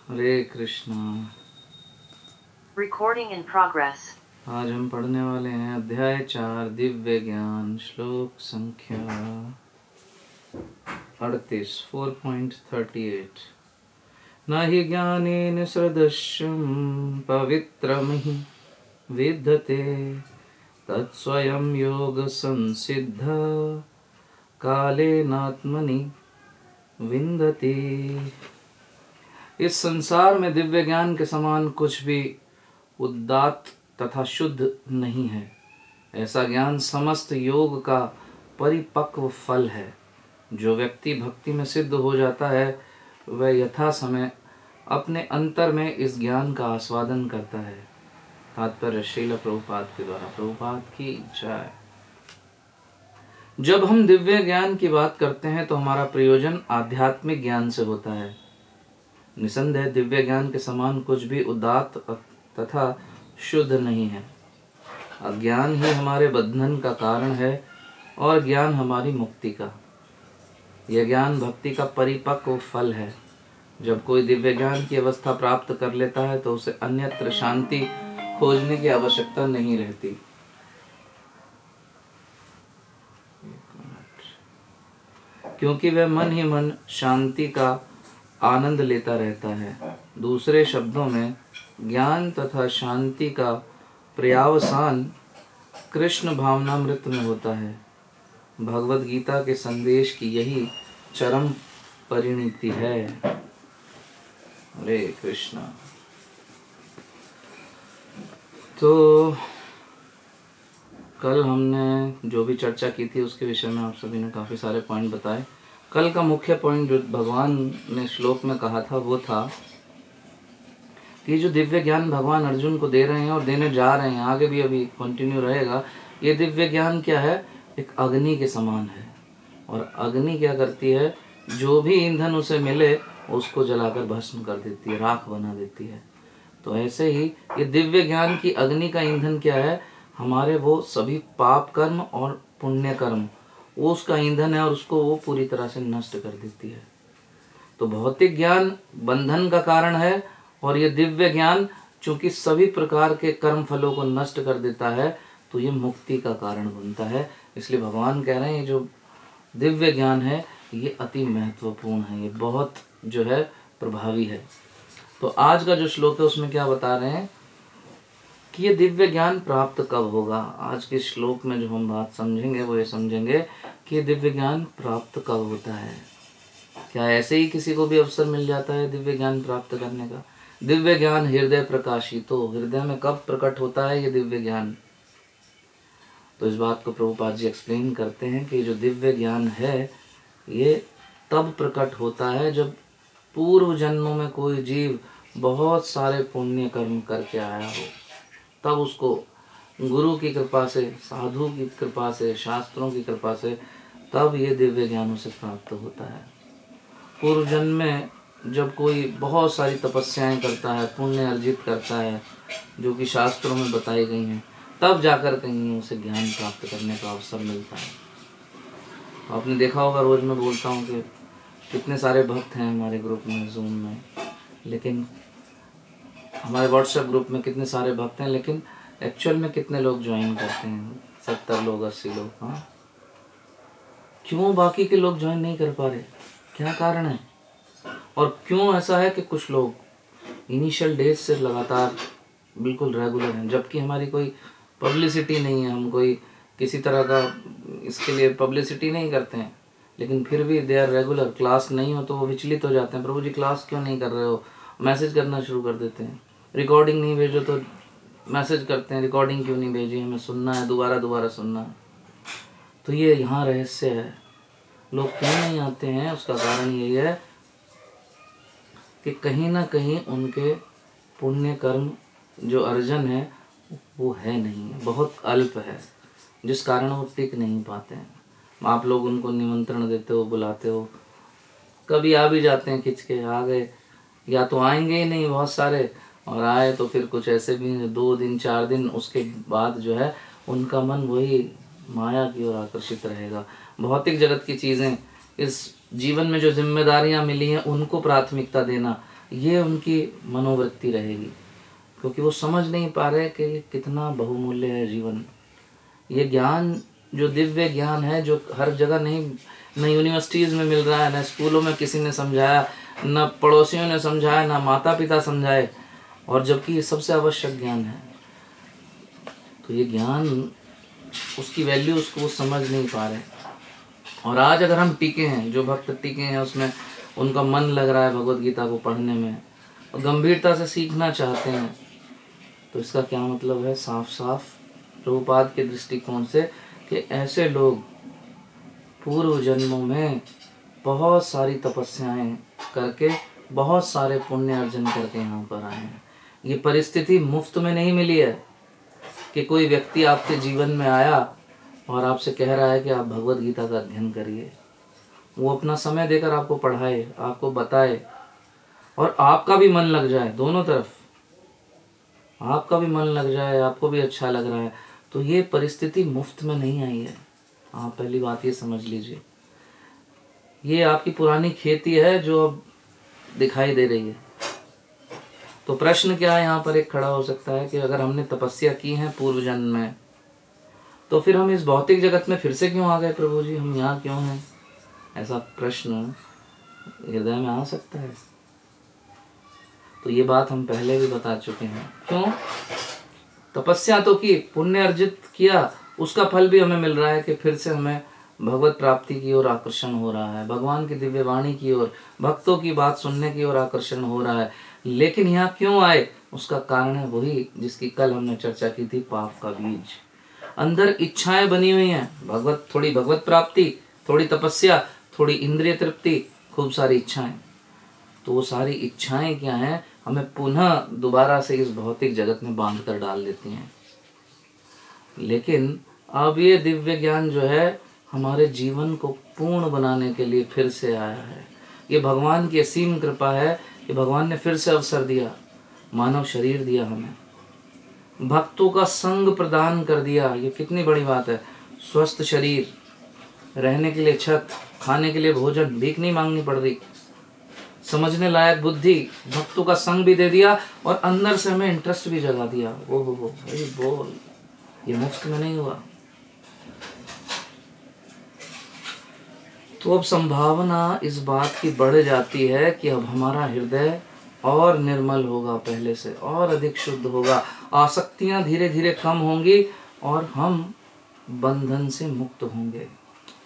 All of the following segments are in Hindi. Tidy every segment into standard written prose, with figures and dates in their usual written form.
Hare Krishna. Recording in progress. आज हम पढ़ने वाले हैं अध्याय 4 दिव्य ज्ञान श्लोक संख्या 38 4.38। न हि ज्ञानेन सदृशं पवित्रमिहि विद्यते तत्स्वयं योग संसिद्ध कालेनात्मनि विन्दति। इस संसार में दिव्य ज्ञान के समान कुछ भी उदात्त तथा शुद्ध नहीं है। ऐसा ज्ञान समस्त योग का परिपक्व फल है। जो व्यक्ति भक्ति में सिद्ध हो जाता है वह यथा समय अपने अंतर में इस ज्ञान का आस्वादन करता है। तात्पर्य श्रील प्रभुपाद के द्वारा। प्रभुपाद की जय। जब हम दिव्य ज्ञान की बात करते हैं तो हमारा प्रयोजन आध्यात्मिक ज्ञान से होता है। निसंदेह दिव्य ज्ञान के समान कुछ भी उदात्त तथा शुद्ध नहीं है। अज्ञान ही हमारे बंधन का कारण है और ज्ञान हमारी मुक्ति का। यह ज्ञान भक्ति का परिपक्व फल है। जब कोई दिव्य ज्ञान की अवस्था प्राप्त कर लेता है तो उसे अन्यत्र शांति खोजने की आवश्यकता नहीं रहती। क्योंकि वह मन ही मन शांति का आनंद लेता रहता है। दूसरे शब्दों में ज्ञान तथा शांति का पर्यावसान कृष्ण भावनामृत में होता है। भगवत गीता के संदेश की यही चरम परिणति है। हरे कृष्णा। तो कल हमने जो भी चर्चा की थी उसके विषय में आप सभी ने काफ़ी सारे पॉइंट बताए। कल का मुख्य पॉइंट जो भगवान ने श्लोक में कहा था वो था कि जो दिव्य ज्ञान भगवान अर्जुन को दे रहे हैं और देने जा रहे हैं, आगे भी अभी कंटिन्यू रहेगा। ये दिव्य ज्ञान क्या है? एक अग्नि के समान है। और अग्नि क्या करती है? जो भी ईंधन उसे मिले उसको जलाकर भस्म कर देती है, राख बना देती है। तो ऐसे ही ये दिव्य ज्ञान की अग्नि का ईंधन क्या है? हमारे वो सभी पाप कर्म और पुण्य कर्म, वो उसका ईंधन है और उसको वो पूरी तरह से नष्ट कर देती है। तो भौतिक ज्ञान बंधन का कारण है और ये दिव्य ज्ञान चूंकि सभी प्रकार के कर्म फलों को नष्ट कर देता है तो ये मुक्ति का कारण बनता है। इसलिए भगवान कह रहे हैं ये जो दिव्य ज्ञान है ये अति महत्वपूर्ण है, ये बहुत जो है प्रभावी है। तो आज का जो श्लोक है उसमें क्या बता रहे हैं कि ये दिव्य ज्ञान प्राप्त कब होगा। आज के श्लोक में जो हम बात समझेंगे वो ये समझेंगे कि दिव्य ज्ञान प्राप्त कब होता है। क्या ऐसे ही किसी को भी अवसर मिल जाता है दिव्य ज्ञान प्राप्त करने का? दिव्य ज्ञान हृदय प्रकाशितो, हृदय में कब प्रकट होता है ये दिव्य ज्ञान? तो इस बात को प्रभुपाद जी एक्सप्लेन करते हैं कि जो दिव्य ज्ञान है ये तब प्रकट होता है जब पूर्व जन्मों में कोई जीव बहुत सारे पुण्य कर्म करके आया हो, तब उसको गुरु की कृपा से, साधु की कृपा से, शास्त्रों की कृपा से तब ये दिव्य ज्ञान उसे प्राप्त होता है। पूर्व जन्म में जब कोई बहुत सारी तपस्याएं करता है, पुण्य अर्जित करता है जो कि शास्त्रों में बताई गई हैं, तब जाकर कहीं उसे ज्ञान प्राप्त करने का अवसर मिलता है। तो आपने देखा होगा, रोज मैं बोलता हूँ कि कितने सारे भक्त हैं हमारे ग्रुप में, जूम में, लेकिन हमारे व्हाट्सएप ग्रुप में कितने सारे भक्त हैं, लेकिन एक्चुअल में कितने लोग ज्वाइन करते हैं? 70 लोग, 80 लोग। हाँ, क्यों बाकी के लोग ज्वाइन नहीं कर पा रहे? क्या कारण है? और क्यों ऐसा है कि कुछ लोग इनिशियल डेज से लगातार बिल्कुल रेगुलर हैं, जबकि हमारी कोई पब्लिसिटी नहीं है, हम कोई किसी तरह का इसके लिए पब्लिसिटी नहीं करते हैं, लेकिन फिर भी दे आर रेगुलर। क्लास नहीं हो तो वो विचलित हो जाते हैं, प्रभु जी क्लास क्यों नहीं कर रहे हो? मैसेज करना शुरू कर देते हैं। रिकॉर्डिंग नहीं भेजो तो मैसेज करते हैं, रिकॉर्डिंग क्यों नहीं भेजी, हमें सुनना है, दोबारा दोबारा सुनना है। तो ये यहाँ रहस्य है। लोग क्यों नहीं आते हैं? उसका कारण यही है कि कहीं ना कहीं उनके पुण्य कर्म जो अर्जन है वो है नहीं, बहुत अल्प है, जिस कारण वो टिक नहीं पाते हैं। आप लोग उनको निमंत्रण देते हो, बुलाते हो, कभी आ भी जाते हैं, खिंच के आ गए, या तो आएंगे ही नहीं बहुत सारे, और आए तो फिर कुछ ऐसे भी 2 दिन 4 दिन, उसके बाद जो है उनका मन वही माया की ओर आकर्षित रहेगा। भौतिक जगत की चीज़ें, इस जीवन में जो जिम्मेदारियां मिली हैं उनको प्राथमिकता देना, ये उनकी मनोवृत्ति रहेगी, क्योंकि वो समझ नहीं पा रहे कि कितना बहुमूल्य है जीवन। ये ज्ञान जो दिव्य ज्ञान है, जो हर जगह नहीं, न यूनिवर्सिटीज़ में मिल रहा है, न स्कूलों में किसी ने समझाया, न पड़ोसियों ने समझाया, न माता पिता समझाए, और जबकि ये सबसे आवश्यक ज्ञान है। तो ये ज्ञान, उसकी वैल्यू उसको वो समझ नहीं पा रहे। और आज अगर हम टिके हैं, जो भक्त टिके हैं उसमें उनका मन लग रहा है भगवत गीता को पढ़ने में और गंभीरता से सीखना चाहते हैं, तो इसका क्या मतलब है? साफ साफ प्रभुपाद के दृष्टिकोण से कि ऐसे लोग पूर्व जन्मों में बहुत सारी तपस्याएं करके, बहुत सारे पुण्य अर्जन करके यहाँ पर आए हैं। ये परिस्थिति मुफ्त में नहीं मिली है कि कोई व्यक्ति आपके जीवन में आया और आपसे कह रहा है कि आप भगवत गीता का अध्ययन करिए। वो अपना समय देकर आपको पढ़ाए, आपको बताए, और आपका भी मन लग जाए, दोनों तरफ आपका भी मन लग जाए, आपको भी अच्छा लग रहा है। तो ये परिस्थिति मुफ्त में नहीं आई है। आप पहली बात ये समझ लीजिए, ये आपकी पुरानी खेती है जो अब दिखाई दे रही है। तो प्रश्न क्या है यहाँ पर एक खड़ा हो सकता है कि अगर हमने तपस्या की है पूर्व जन्म में, तो फिर हम इस भौतिक जगत में फिर से क्यों आ गए प्रभु जी, हम यहाँ क्यों हैं? ऐसा प्रश्न हृदय में आ सकता है। तो ये बात हम पहले भी बता चुके हैं। क्यों? तपस्या तो की, पुण्य अर्जित किया, उसका फल भी हमें मिल रहा है कि फिर से हमें भगवत प्राप्ति की ओर आकर्षण हो रहा है, भगवान की दिव्य वाणी की ओर, भक्तों की बात सुनने की ओर आकर्षण हो रहा है। लेकिन यहाँ क्यों आए? उसका कारण है वही जिसकी कल हमने चर्चा की थी, पाप का बीज। अंदर इच्छाएं बनी हुई हैं, थोड़ी भगवत प्राप्ति, थोड़ी तपस्या, थोड़ी इंद्रिय तृप्ति, खूब सारी इच्छाएं। तो वो सारी इच्छाएं क्या हैं? हमें पुनः दोबारा से इस भौतिक जगत में बांध कर डाल देती हैं। लेकिन अब ये दिव्य ज्ञान जो है हमारे जीवन को पूर्ण बनाने के लिए फिर से आया है। ये भगवान की असीम कृपा है कि भगवान ने फिर से अवसर दिया, मानव शरीर दिया हमें, भक्तों का संग प्रदान कर दिया। ये कितनी बड़ी बात है। स्वस्थ शरीर, रहने के लिए छत, खाने के लिए भोजन, भीख नहीं मांगनी पड़ रही, समझने लायक बुद्धि, भक्तों का संग भी दे दिया, और अंदर से हमें इंटरेस्ट भी जगा दिया। वो भाई बोल, ये मुफ्त में नहीं हुआ। तो अब संभावना इस बात की बढ़ जाती है कि अब हमारा हृदय और निर्मल होगा, पहले से और अधिक शुद्ध होगा, आसक्तियां धीरे धीरे कम होंगी और हम बंधन से मुक्त होंगे।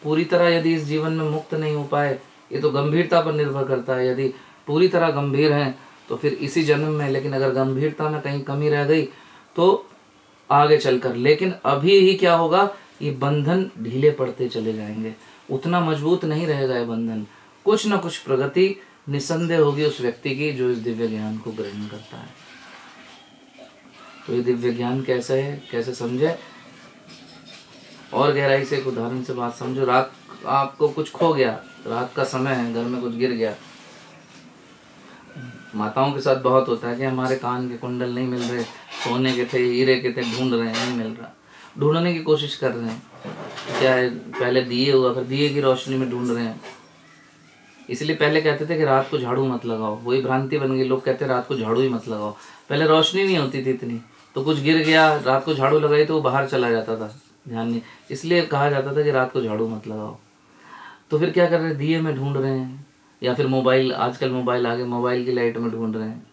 पूरी तरह यदि इस जीवन में मुक्त नहीं हो पाए, ये तो गंभीरता पर निर्भर करता है। यदि पूरी तरह गंभीर हैं तो फिर इसी जन्म में, लेकिन अगर गंभीरता में कहीं कमी रह गई तो आगे चलकर। लेकिन अभी ही क्या होगा? ये बंधन ढीले पड़ते चले जाएंगे, उतना मजबूत नहीं रहेगा ये बंधन। कुछ न कुछ प्रगति निसंदेह होगी उस व्यक्ति की जो इस दिव्य ज्ञान को ग्रहण करता है। तो ये दिव्य ज्ञान कैसे है, कैसे समझे? और गहराई से एक उदाहरण से बात समझो। रात आपको कुछ खो गया, रात का समय है, घर में कुछ गिर गया। माताओं के साथ बहुत होता है कि हमारे कान के कुंडल नहीं मिल रहे, सोने के थे, हीरे के थे, ढूंढ रहे हैं, नहीं मिल रहा, ढूंढने की कोशिश कर रहे हैं। क्या है, पहले दिए हुआ, फिर दिए की रोशनी में ढूंढ रहे हैं। इसलिए पहले कहते थे कि रात को झाड़ू मत लगाओ, वही भ्रांति बन गई। लोग कहते हैं रात को झाड़ू ही मत लगाओ। पहले रोशनी नहीं होती थी इतनी, तो कुछ गिर गया, रात को झाड़ू लगाई तो वो बाहर चला जाता था, ध्यान नहीं, इसलिए कहा जाता था कि रात को झाड़ू मत लगाओ। तो फिर क्या कर रहे हैं? दिए में ढूंढ रहे हैं, या फिर मोबाइल, आजकल मोबाइल आ गए, मोबाइल की लाइट में ढूंढ रहे हैं।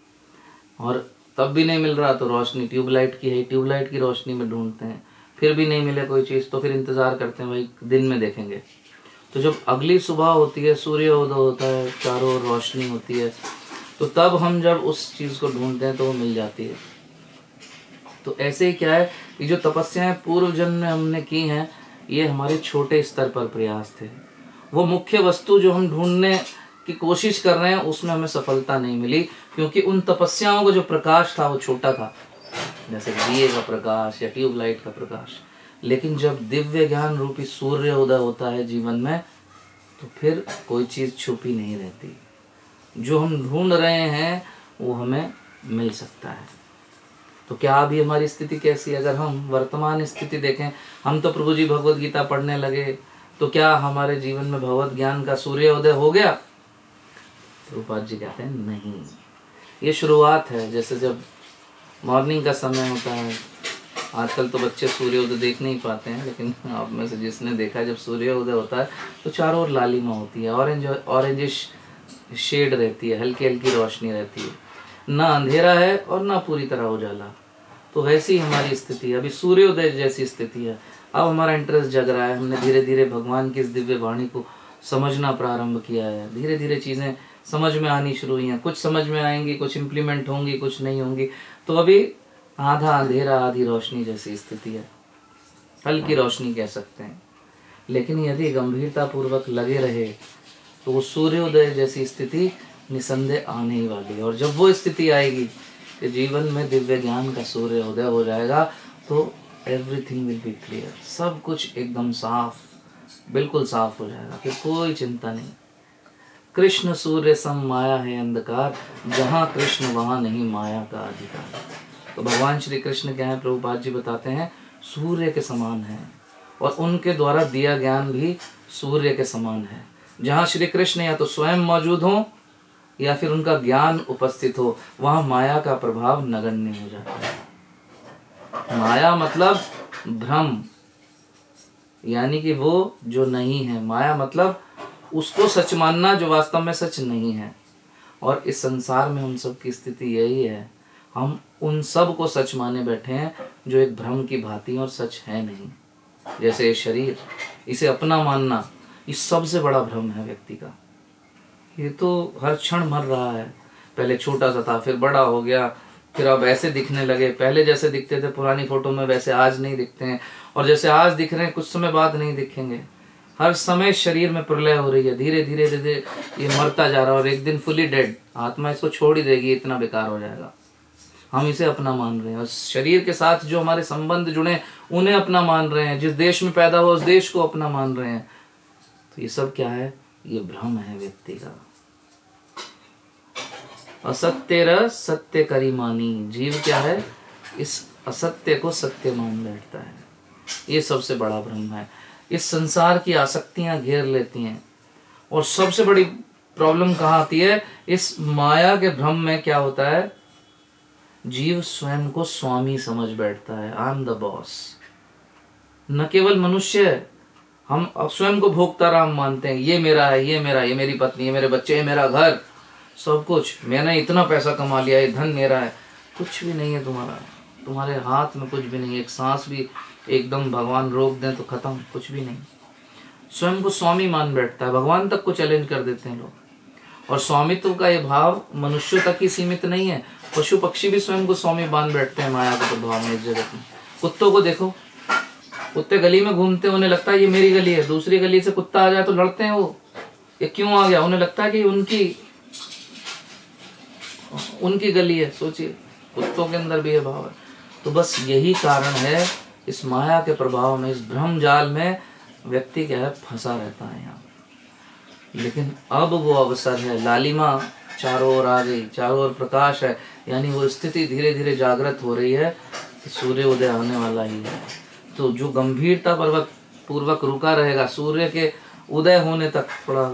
और तब भी नहीं मिल रहा तो रोशनी ट्यूबलाइट की है, ट्यूबलाइट की रोशनी में ढूंढते हैं। फिर भी नहीं मिले कोई चीज़ तो फिर इंतज़ार करते हैं, भाई दिन में देखेंगे। तो जब अगली सुबह होती है, सूर्योदय होता है, चारों ओर रोशनी होती है, तो तब हम जब उस चीज़ को ढूंढते हैं तो वो मिल जाती है। तो ऐसे ही क्या है कि जो तपस्याएं पूर्व जन्म में हमने की हैं, ये हमारे छोटे स्तर पर प्रयास थे। वो मुख्य वस्तु जो हम ढूंढने की कोशिश कर रहे हैं उसमें हमें सफलता नहीं मिली, क्योंकि उन तपस्याओं का जो प्रकाश था वो छोटा था, जैसे दिए का प्रकाश या ट्यूबलाइट का प्रकाश। लेकिन जब दिव्य ज्ञान रूपी सूर्य उदय होता है जीवन में, तो फिर कोई चीज़ छुपी नहीं रहती। जो हम ढूंढ रहे हैं वो हमें मिल सकता है। तो क्या अभी हमारी स्थिति कैसी है? अगर हम वर्तमान स्थिति देखें, हम तो प्रभु जी भगवत गीता पढ़ने लगे, तो क्या हमारे जीवन में भगवत ज्ञान का सूर्योदय हो गया? प्रभुपाद जी कहते हैं नहीं, ये शुरुआत है। जैसे जब मॉर्निंग का समय होता है, आजकल तो बच्चे सूर्योदय देख नहीं पाते हैं, लेकिन आप में से जिसने देखा है, जब सूर्योदय होता है तो चारों ओर लालिमा होती है, ऑरेंजिश शेड रहती है, हल्की हल्की रोशनी रहती है, ना अंधेरा है और ना पूरी तरह उजाला। तो वैसी हमारी स्थिति है, अभी सूर्योदय जैसी स्थिति है। अब हमारा इंटरेस्ट जग रहा है, हमने धीरे धीरे भगवान की इस दिव्य वाणी को समझना प्रारंभ किया है। धीरे धीरे चीज़ें समझ में आनी शुरू हुई हैं, कुछ समझ में आएंगी, कुछ इम्प्लीमेंट होंगी, कुछ नहीं होंगी। तो अभी आधा अंधेरा आधी रोशनी जैसी स्थिति है, हल्की रोशनी कह सकते हैं। लेकिन यदि गंभीरता पूर्वक लगे रहे तो वो सूर्योदय जैसी स्थिति निसंदेह आने ही वाली है। और जब वो स्थिति आएगी कि जीवन में दिव्य ज्ञान का सूर्योदय हो जाएगा, तो एवरीथिंग विल बी क्लियर, सब कुछ एकदम साफ, बिल्कुल साफ हो जाएगा, फिर कोई चिंता नहीं। कृष्ण सूर्य सम माया है अंधकार, जहाँ कृष्ण वहाँ नहीं माया का अधिकार। तो भगवान श्री कृष्ण क्या है, प्रभुपाद जी बताते हैं, सूर्य के समान है, और उनके द्वारा दिया ज्ञान भी सूर्य के समान है। जहाँ श्री कृष्ण या तो स्वयं मौजूद हो या फिर उनका ज्ञान उपस्थित हो, वहाँ माया का प्रभाव नगण्य हो जाता है। माया मतलब भ्रम, यानी कि वो जो नहीं है। माया मतलब उसको सच मानना जो वास्तव में सच नहीं है। और इस संसार में हम सब की स्थिति यही है, हम उन सब को सच माने बैठे हैं जो एक भ्रम की भांति और सच है नहीं। जैसे ये शरीर, इसे अपना मानना, इस सबसे बड़ा भ्रम है व्यक्ति का। ये तो हर क्षण मर रहा है, पहले छोटा सा था, फिर बड़ा हो गया, फिर अब ऐसे दिखने लगे, पहले जैसे दिखते थे पुरानी फोटो में वैसे आज नहीं दिखते हैं, और जैसे आज दिख रहे हैं कुछ समय बाद नहीं दिखेंगे। हर समय शरीर में प्रलय हो रही है, धीरे धीरे धीरे ये मरता जा रहा है, और एक दिन फुली डेड, आत्मा इसको छोड़ ही देगी, इतना बेकार हो जाएगा। हम इसे अपना मान रहे हैं, और शरीर के साथ जो हमारे संबंध जुड़े उन्हें अपना मान रहे हैं, जिस देश में पैदा हुआ उस देश को अपना मान रहे हैं। तो ये सब क्या है, ये भ्रम है व्यक्ति का। असत्य सत्य करी मानी, जीव क्या है, इस असत्य को सत्य मान बैठता है। ये सबसे बड़ा भ्रम है। इस संसार की आसक्तियां घेर लेती हैं, और सबसे बड़ी प्रॉब्लम कहाँ आती है, इस माया के भ्रम में क्या होता है, जीव स्वयं को स्वामी समझ बैठता है, आई एम द बॉस। न केवल मनुष्य, हम अब स्वयं को भोक्ता राम मानते हैं, ये मेरा है, ये मेरा, ये मेरी पत्नी, ये मेरे बच्चे, ये मेरा घर, सब कुछ मैंने इतना पैसा कमा लिया, ये धन मेरा है। कुछ भी नहीं है तुम्हारा, तुम्हारे हाथ में कुछ भी नहीं है। एक सांस भी एकदम भगवान रोक दें तो खत्म, कुछ भी नहीं। स्वयं को स्वामी मान बैठता है, भगवान तक को चैलेंज कर देते हैं लोग। और स्वामित्व का ये भाव मनुष्यों तक ही सीमित नहीं है, पशु पक्षी भी स्वयं को स्वामी मान बैठते हैं माया के प्रभाव में इस जगत में। कुत्तों को देखो, कुत्ते गली में घूमते हैं, उन्हें लगता है ये मेरी गली है, दूसरी गली से कुत्ता आ जाए तो लड़ते हैं वो, ये क्यों आ गया, उन्हें लगता है कि उनकी गली है। सोचिए, कुत्तों के अंदर भी ये भाव है। तो बस यही कारण है, इस माया के प्रभाव में, इस भ्रम जाल में व्यक्ति क्या है, फंसा रहता है यहाँ। लेकिन अब वो अवसर है, लालिमा चारों ओर आ गई, चारों ओर प्रकाश है, यानी वो स्थिति धीरे धीरे जागृत हो रही है कि सूर्य उदय होने वाला ही है। तो जो गंभीरता पूर्वक रुका रहेगा, सूर्य के उदय होने तक थोड़ा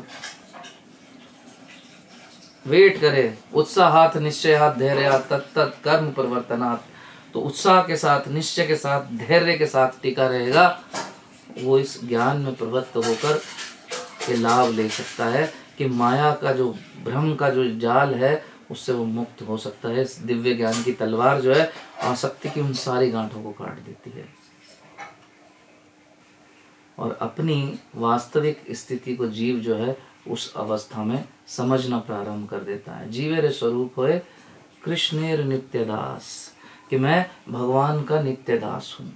वेट करे, उत्साहात निश्चयात धैर्यात तत्त कर्म परिवर्तनात्, तो उत्साह के साथ, निश्चय के साथ, धैर्य के साथ टिका रहेगा, वो इस ज्ञान में प्रवृत्त होकर के लाभ ले सकता है कि माया का जो भ्रम का जो जाल है उससे वो मुक्त हो सकता है। इस दिव्य ज्ञान की तलवार जो है आसक्ति की उन सारी गांठों को काट देती है, और अपनी वास्तविक स्थिति को जीव जो है उस अवस्था में समझना प्रारंभ कर देता है। जीवेर स्वरूप होए कृष्णेर नित्य दास, कि मैं भगवान का नित्य दास हूँ।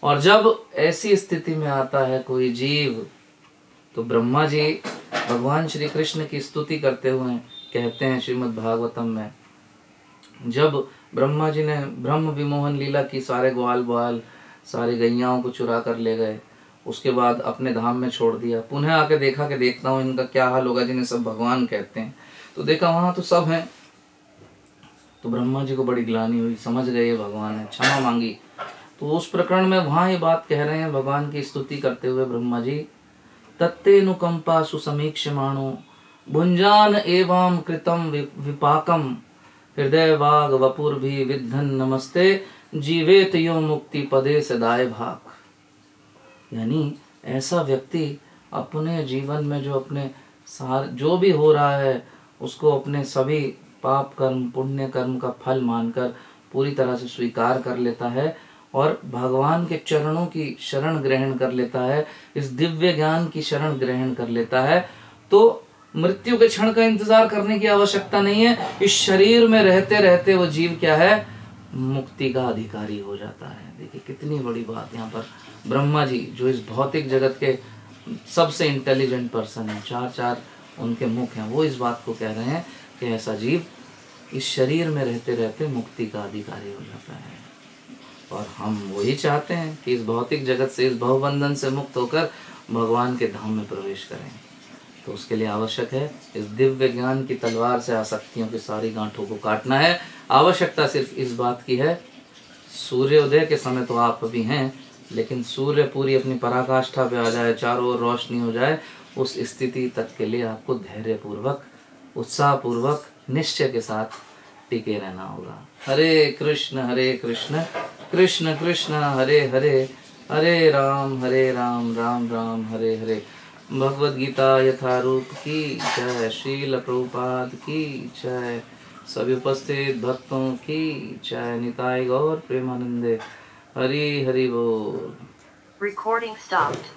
और जब ऐसी स्थिति में आता है कोई जीव, तो ब्रह्मा जी भगवान श्री कृष्ण की स्तुति करते हुए कहते हैं श्रीमद् भागवतम में, जब ब्रह्मा जी ने ब्रह्म विमोहन लीला की, सारे ग्वाल बाल सारी गैयाओं को चुरा कर ले गए, उसके बाद अपने धाम में छोड़ दिया, पुनः आके देखा कि देखता हूँ इनका क्या हाल होगा, जिन्हें सब भगवान कहते हैं। तो देखा वहाँ तो सब हैं, तो ब्रह्मा जी को बड़ी ग्लानि हुई, समझ गए ये भगवान है, क्षमा मांगी। तो उस प्रकरण में वहाँ ये बात कह रहे हैं भगवान की स्तुति करते हुए ब्रह्मा जी, तत्तेनुकंपा सुसमीक्षमाणो भुंजान एवं कृतम विपाकम हृदय वाग वपुर भी विद्धन नमस्ते, जीवेत यो मुक्ति पदे सदाए भाग। यानी ऐसा व्यक्ति अपने जीवन में जो अपने जो भी हो रहा है उसको अपने सभी पाप कर्म पुण्य कर्म का फल मानकर पूरी तरह से स्वीकार कर लेता है और भगवान के चरणों की शरण ग्रहण कर लेता है, इस दिव्य ज्ञान की शरण ग्रहण कर लेता है, तो मृत्यु के क्षण का इंतजार करने की आवश्यकता नहीं है। इस शरीर में रहते रहते वो जीव क्या है, मुक्ति का अधिकारी हो जाता है। देखिए कितनी बड़ी बात। यहाँ पर ब्रह्मा जी जो इस भौतिक जगत के सबसे इंटेलिजेंट पर्सन है, चार उनके मुख हैं, वो इस बात को कह रहे हैं कि ऐसा जीव इस शरीर में रहते रहते मुक्ति का अधिकारी हो जाता है। और हम वही चाहते हैं कि इस भौतिक जगत से, इस भवबंधन से मुक्त होकर भगवान के धाम में प्रवेश करें। तो उसके लिए आवश्यक है इस दिव्य ज्ञान की तलवार से आसक्तियों की सारी गांठों को काटना है। आवश्यकता सिर्फ इस बात की है, सूर्योदय के समय तो आप अभी हैं, लेकिन सूर्य पूरी अपनी पराकाष्ठा पे आ जाए, चारों ओर रोशनी हो जाए, उस स्थिति तक के लिए आपको धैर्य पूर्वक, उत्साह पूर्वक, निश्चय के साथ टिके रहना होगा। हरे कृष्ण कृष्ण कृष्ण हरे हरे, हरे राम राम राम हरे हरे। भगवद गीता यथारूप की जय, श्रील प्रभुपाद की जय, सभी उपस्थित भक्तों की जय, निताई गौर प्रेमानंदे, हरि हरि बोल। Recording stopped.